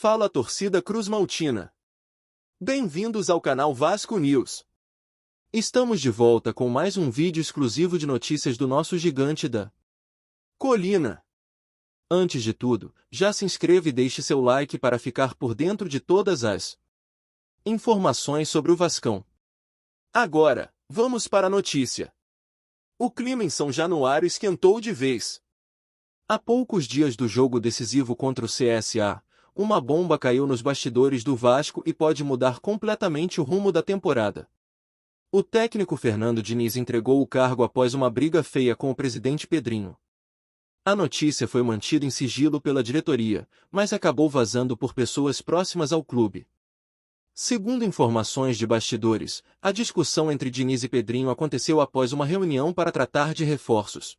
Fala torcida cruzmaltina. Bem-vindos ao canal Vasco News. Estamos de volta com mais um vídeo exclusivo de notícias do nosso gigante da colina. Antes de tudo, já se inscreva e deixe seu like para ficar por dentro de todas as informações sobre o Vascão. Agora, vamos para a notícia. O clima em São Januário esquentou de vez. Há poucos dias do jogo decisivo contra o CSA, uma bomba caiu nos bastidores do Vasco e pode mudar completamente o rumo da temporada. O técnico Fernando Diniz entregou o cargo após uma briga feia com o presidente Pedrinho. A notícia foi mantida em sigilo pela diretoria, mas acabou vazando por pessoas próximas ao clube. Segundo informações de bastidores, a discussão entre Diniz e Pedrinho aconteceu após uma reunião para tratar de reforços.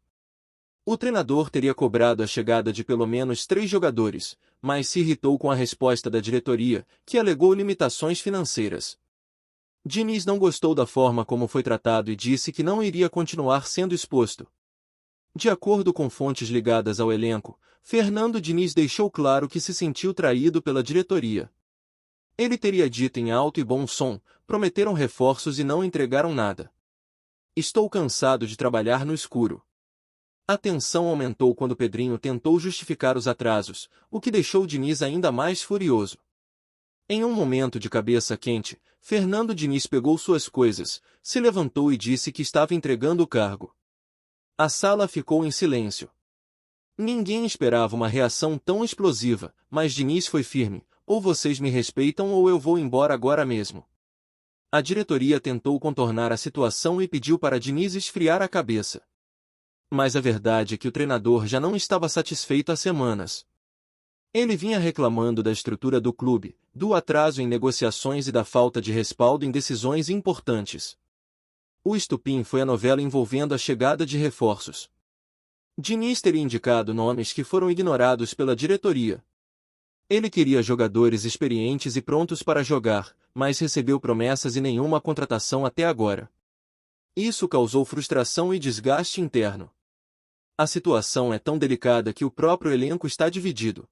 O treinador teria cobrado a chegada de pelo menos 3 jogadores, mas se irritou com a resposta da diretoria, que alegou limitações financeiras. Diniz não gostou da forma como foi tratado e disse que não iria continuar sendo exposto. De acordo com fontes ligadas ao elenco, Fernando Diniz deixou claro que se sentiu traído pela diretoria. Ele teria dito em alto e bom som: prometeram reforços e não entregaram nada. Estou cansado de trabalhar no escuro. A tensão aumentou quando Pedrinho tentou justificar os atrasos, o que deixou Diniz ainda mais furioso. Em um momento de cabeça quente, Fernando Diniz pegou suas coisas, se levantou e disse que estava entregando o cargo. A sala ficou em silêncio. Ninguém esperava uma reação tão explosiva, mas Diniz foi firme: ou vocês me respeitam ou eu vou embora agora mesmo. A diretoria tentou contornar a situação e pediu para Diniz esfriar a cabeça. Mas a verdade é que o treinador já não estava satisfeito há semanas. Ele vinha reclamando da estrutura do clube, do atraso em negociações e da falta de respaldo em decisões importantes. O estupim foi a novela envolvendo a chegada de reforços. Diniz teria indicado nomes que foram ignorados pela diretoria. Ele queria jogadores experientes e prontos para jogar, mas recebeu promessas e nenhuma contratação até agora. Isso causou frustração e desgaste interno. A situação é tão delicada que o próprio elenco está dividido.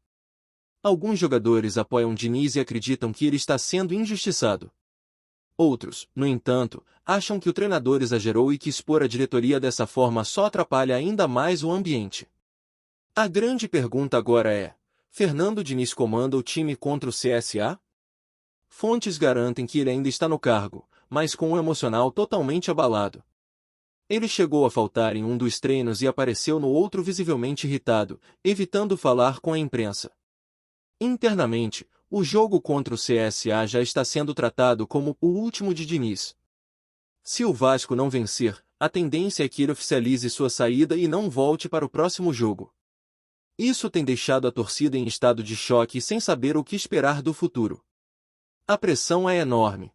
Alguns jogadores apoiam Diniz e acreditam que ele está sendo injustiçado. Outros, no entanto, acham que o treinador exagerou e que expor a diretoria dessa forma só atrapalha ainda mais o ambiente. A grande pergunta agora é: Fernando Diniz comanda o time contra o CSA? Fontes garantem que ele ainda está no cargo, mas com o emocional totalmente abalado. Ele chegou a faltar em um dos treinos e apareceu no outro visivelmente irritado, evitando falar com a imprensa. Internamente, o jogo contra o CSA já está sendo tratado como o último de Diniz. Se o Vasco não vencer, a tendência é que ele oficialize sua saída e não volte para o próximo jogo. Isso tem deixado a torcida em estado de choque e sem saber o que esperar do futuro. A pressão é enorme.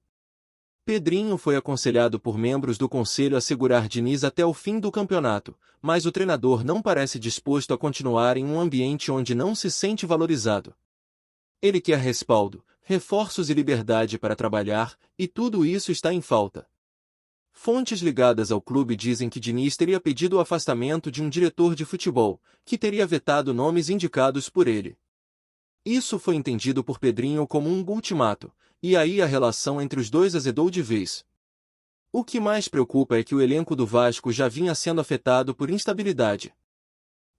Pedrinho foi aconselhado por membros do conselho a segurar Diniz até o fim do campeonato, mas o treinador não parece disposto a continuar em um ambiente onde não se sente valorizado. Ele quer respaldo, reforços e liberdade para trabalhar, e tudo isso está em falta. Fontes ligadas ao clube dizem que Diniz teria pedido o afastamento de um diretor de futebol, que teria vetado nomes indicados por ele. Isso foi entendido por Pedrinho como um ultimato, e aí a relação entre os dois azedou de vez. O que mais preocupa é que o elenco do Vasco já vinha sendo afetado por instabilidade.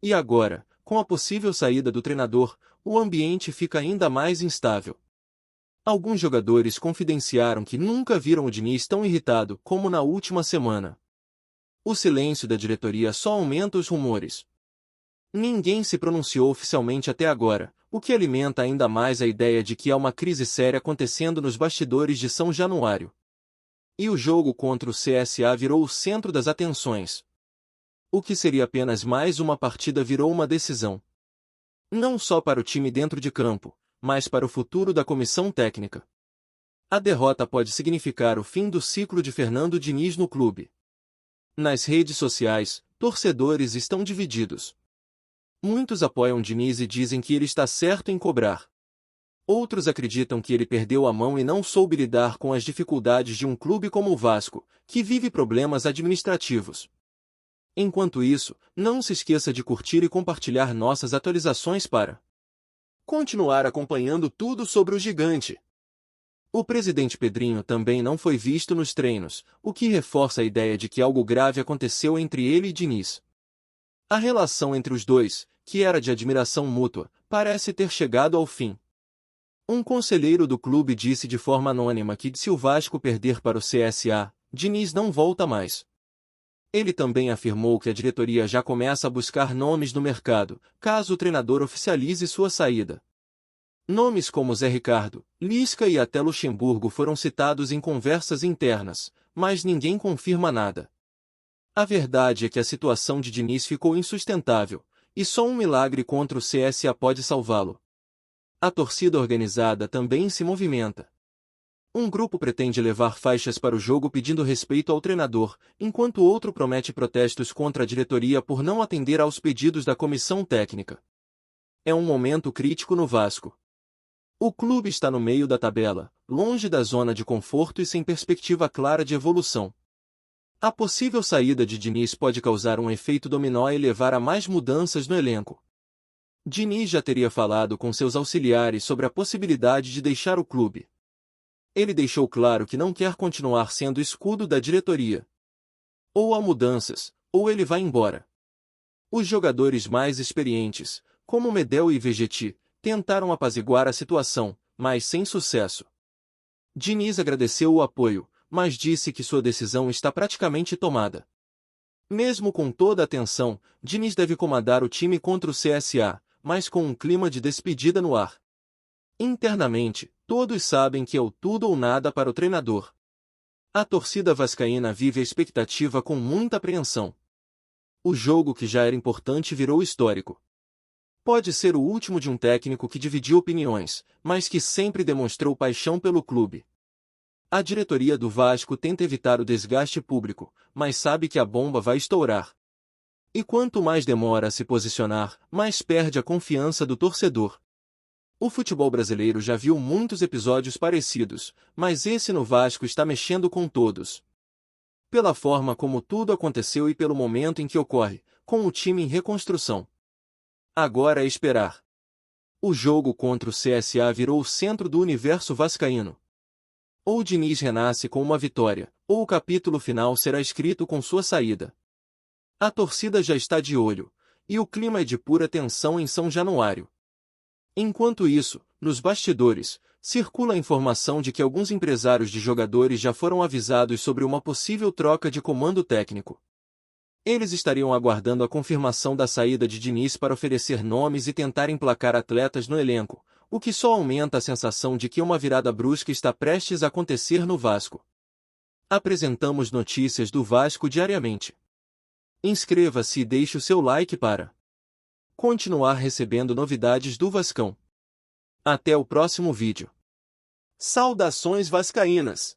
E agora, com a possível saída do treinador, o ambiente fica ainda mais instável. Alguns jogadores confidenciaram que nunca viram o Diniz tão irritado como na última semana. O silêncio da diretoria só aumenta os rumores. Ninguém se pronunciou oficialmente até agora, o que alimenta ainda mais a ideia de que há uma crise séria acontecendo nos bastidores de São Januário. E o jogo contra o CSA virou o centro das atenções. O que seria apenas mais uma partida virou uma decisão. Não só para o time dentro de campo, mas para o futuro da comissão técnica. A derrota pode significar o fim do ciclo de Fernando Diniz no clube. Nas redes sociais, torcedores estão divididos. Muitos apoiam Diniz e dizem que ele está certo em cobrar. Outros acreditam que ele perdeu a mão e não soube lidar com as dificuldades de um clube como o Vasco, que vive problemas administrativos. Enquanto isso, não se esqueça de curtir e compartilhar nossas atualizações para continuar acompanhando tudo sobre o gigante. O presidente Pedrinho também não foi visto nos treinos, o que reforça a ideia de que algo grave aconteceu entre ele e Diniz. A relação entre os dois, que era de admiração mútua, parece ter chegado ao fim. Um conselheiro do clube disse de forma anônima que se o Vasco perder para o CSA, Diniz não volta mais. Ele também afirmou que a diretoria já começa a buscar nomes no mercado, caso o treinador oficialize sua saída. Nomes como Zé Ricardo, Lisca e até Luxemburgo foram citados em conversas internas, mas ninguém confirma nada. A verdade é que a situação de Diniz ficou insustentável, e só um milagre contra o CSA pode salvá-lo. A torcida organizada também se movimenta. Um grupo pretende levar faixas para o jogo pedindo respeito ao treinador, enquanto outro promete protestos contra a diretoria por não atender aos pedidos da comissão técnica. É um momento crítico no Vasco. O clube está no meio da tabela, longe da zona de conforto e sem perspectiva clara de evolução. A possível saída de Diniz pode causar um efeito dominó e levar a mais mudanças no elenco. Diniz já teria falado com seus auxiliares sobre a possibilidade de deixar o clube. Ele deixou claro que não quer continuar sendo escudo da diretoria. Ou há mudanças, ou ele vai embora. Os jogadores mais experientes, como Medel e Vegetti, tentaram apaziguar a situação, mas sem sucesso. Diniz agradeceu o apoio, mas disse que sua decisão está praticamente tomada. Mesmo com toda a tensão, Diniz deve comandar o time contra o CSA, mas com um clima de despedida no ar. Internamente, todos sabem que é o tudo ou nada para o treinador. A torcida vascaína vive a expectativa com muita apreensão. O jogo que já era importante virou histórico. Pode ser o último de um técnico que dividiu opiniões, mas que sempre demonstrou paixão pelo clube. A diretoria do Vasco tenta evitar o desgaste público, mas sabe que a bomba vai estourar. E quanto mais demora a se posicionar, mais perde a confiança do torcedor. O futebol brasileiro já viu muitos episódios parecidos, mas esse no Vasco está mexendo com todos. Pela forma como tudo aconteceu e pelo momento em que ocorre, com o time em reconstrução. Agora é esperar. O jogo contra o CSA virou o centro do universo vascaíno. Ou Diniz renasce com uma vitória, ou o capítulo final será escrito com sua saída. A torcida já está de olho, e o clima é de pura tensão em São Januário. Enquanto isso, nos bastidores, circula a informação de que alguns empresários de jogadores já foram avisados sobre uma possível troca de comando técnico. Eles estariam aguardando a confirmação da saída de Diniz para oferecer nomes e tentar emplacar atletas no elenco, o que só aumenta a sensação de que uma virada brusca está prestes a acontecer no Vasco. Apresentamos notícias do Vasco diariamente. Inscreva-se e deixe o seu like para continuar recebendo novidades do Vascão. Até o próximo vídeo. Saudações vascaínas!